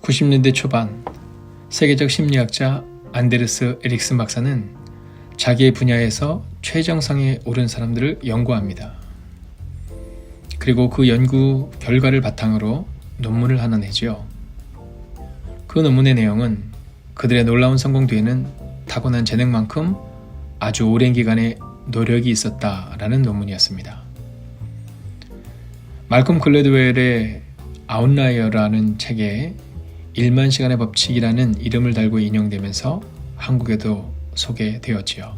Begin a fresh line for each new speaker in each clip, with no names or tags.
90년대 초반 세계적 심리학자 안데르스 에릭슨 박사는 자기의 분야에서 최정상에 오른 사람들을 연구합니다. 그리고 그 연구 결과를 바탕으로 논문을 하나 내죠. 그 논문의 내용은 그들의 놀라운 성공 뒤에는 타고난 재능만큼 아주 오랜 기간의 노력이 있었다라는 논문이었습니다. 말콤 글래드웰의 아웃라이어라는 책에 1만 시간의 법칙이라는 이름을 달고 인용되면서 한국에도 소개되었지요.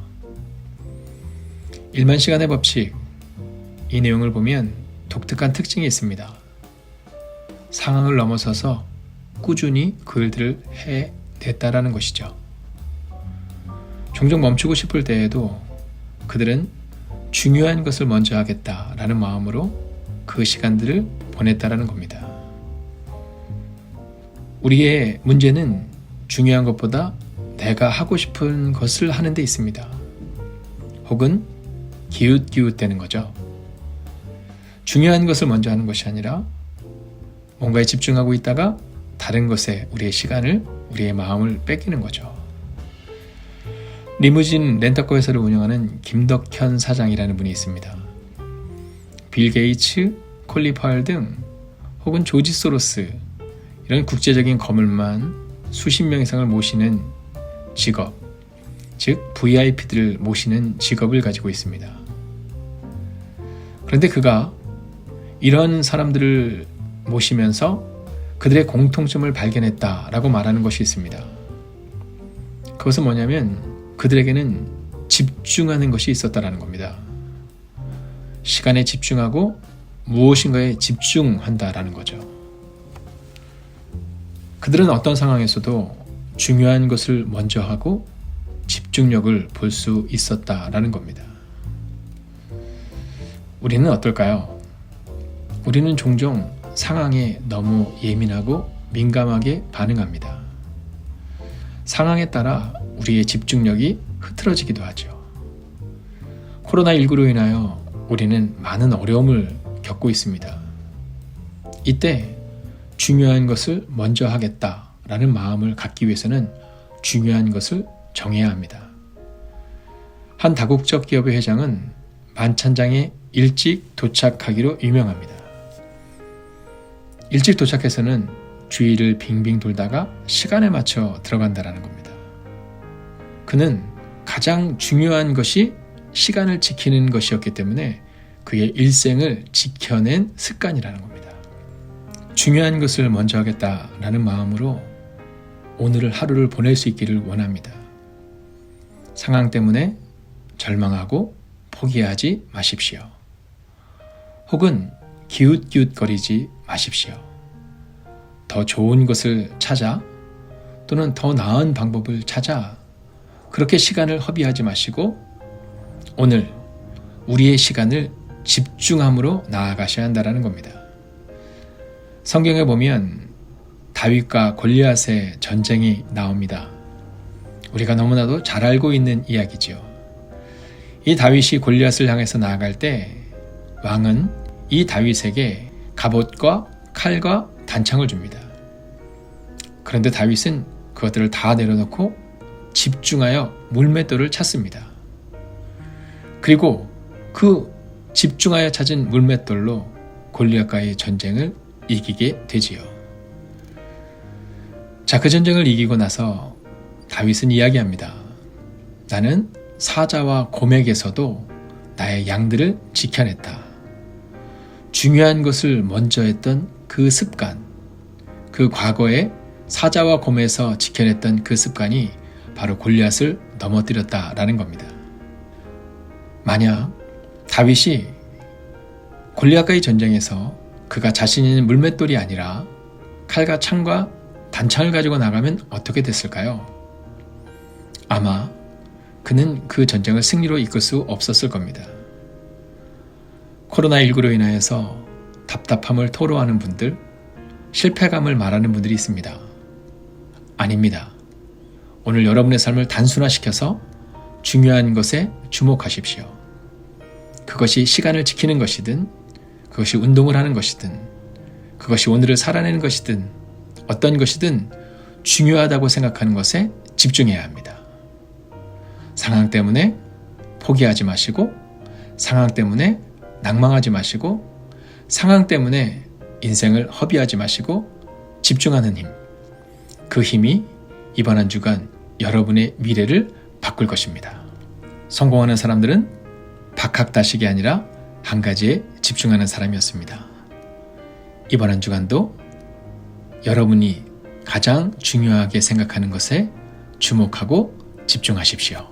1만 시간의 법칙, 이 내용을 보면 독특한 특징이 있습니다. 상황을 넘어서서 꾸준히 그 일들을 해냈다라는 것이죠. 종종 멈추고 싶을 때에도 그들은 중요한 것을 먼저 하겠다라는 마음으로 그 시간들을 보냈다라는 겁니다. 우리의 문제는 중요한 것보다 내가 하고 싶은 것을 하는 데 있습니다. 혹은 기웃기웃대는 거죠. 중요한 것을 먼저 하는 것이 아니라 뭔가에 집중하고 있다가 다른 것에 우리의 시간을, 우리의 마음을 뺏기는 거죠. 리무진 렌터카 회사를 운영하는 김덕현 사장이라는 분이 있습니다. 빌 게이츠, 콜린 파월 등 혹은 조지 소로스 이런 국제적인 거물만 수십 명 이상을 모시는 직업, 즉 VIP들을 모시는 직업을 가지고 있습니다. 그런데 그가 이런 사람들을 모시면서 그들의 공통점을 발견했다라고 말하는 것이 있습니다. 그것은 뭐냐면 그들에게는 집중하는 것이 있었다라는 겁니다. 시간에 집중하고 무엇인가에 집중한다라는 거죠. 그들은 어떤 상황에서도 중요한 것을 먼저 하고 집중력을 볼 수 있었다라는 겁니다. 우리는 어떨까요? 우리는 종종 상황에 너무 예민하고 민감하게 반응합니다. 상황에 따라 우리의 집중력이 흐트러지기도 하죠. 코로나19로 인하여 우리는 많은 어려움을 겪고 있습니다. 이때 중요한 것을 먼저 하겠다라는 마음을 갖기 위해서는 중요한 것을 정해야 합니다. 한 다국적 기업의 회장은 만찬장에 일찍 도착하기로 유명합니다. 일찍 도착해서는 주위를 빙빙 돌다가 시간에 맞춰 들어간다라는 겁니다. 그는 가장 중요한 것이 시간을 지키는 것이었기 때문에 그의 일생을 지켜낸 습관이라는 겁니다. 중요한 것을 먼저 하겠다라는 마음으로 오늘 하루를 보낼 수 있기를 원합니다. 상황 때문에 절망하고 포기하지 마십시오. 혹은 기웃기웃거리지 마십시오. 더 좋은 것을 찾아 또는 더 나은 방법을 찾아 그렇게 시간을 허비하지 마시고 오늘 우리의 시간을 집중함으로 나아가셔야 한다는 겁니다. 성경에 보면 다윗과 골리앗의 전쟁이 나옵니다. 우리가 너무나도 잘 알고 있는 이야기죠. 이 다윗이 골리앗을 향해서 나아갈 때 왕은 이 다윗에게 갑옷과 칼과 단창을 줍니다. 그런데 다윗은 그것들을 다 내려놓고 집중하여 물맷돌을 찾습니다. 그리고 그 집중하여 찾은 물맷돌로 골리앗과의 전쟁을 이기게 되지요. 자, 그 전쟁을 이기고 나서 다윗은 이야기합니다. 나는 사자와 곰에게서도 나의 양들을 지켜냈다. 중요한 것을 먼저 했던 그 습관, 그 과거에 사자와 곰에서 지켜냈던 그 습관이 바로 골리앗을 넘어뜨렸다라는 겁니다. 만약 다윗이 골리앗과의 전쟁에서 그가 자신 있는 물맷돌이 아니라 칼과 창과 단창을 가지고 나가면 어떻게 됐을까요? 아마 그는 그 전쟁을 승리로 이끌 수 없었을 겁니다. 코로나19로 인하여서 답답함을 토로하는 분들, 실패감을 말하는 분들이 있습니다. 아닙니다. 오늘 여러분의 삶을 단순화시켜서 중요한 것에 주목하십시오. 그것이 시간을 지키는 것이든, 그것이 운동을 하는 것이든, 그것이 오늘을 살아내는 것이든 어떤 것이든 중요하다고 생각하는 것에 집중해야 합니다. 상황 때문에 포기하지 마시고, 상황 때문에 낭망하지 마시고, 상황 때문에 인생을 허비하지 마시고 집중하는 힘. 그 힘이 이번 한 주간 여러분의 미래를 바꿀 것입니다. 성공하는 사람들은 박학다식이 아니라 한 가지에 집중하는 사람이었습니다. 이번 한 주간도 여러분이 가장 중요하게 생각하는 것에 주목하고 집중하십시오.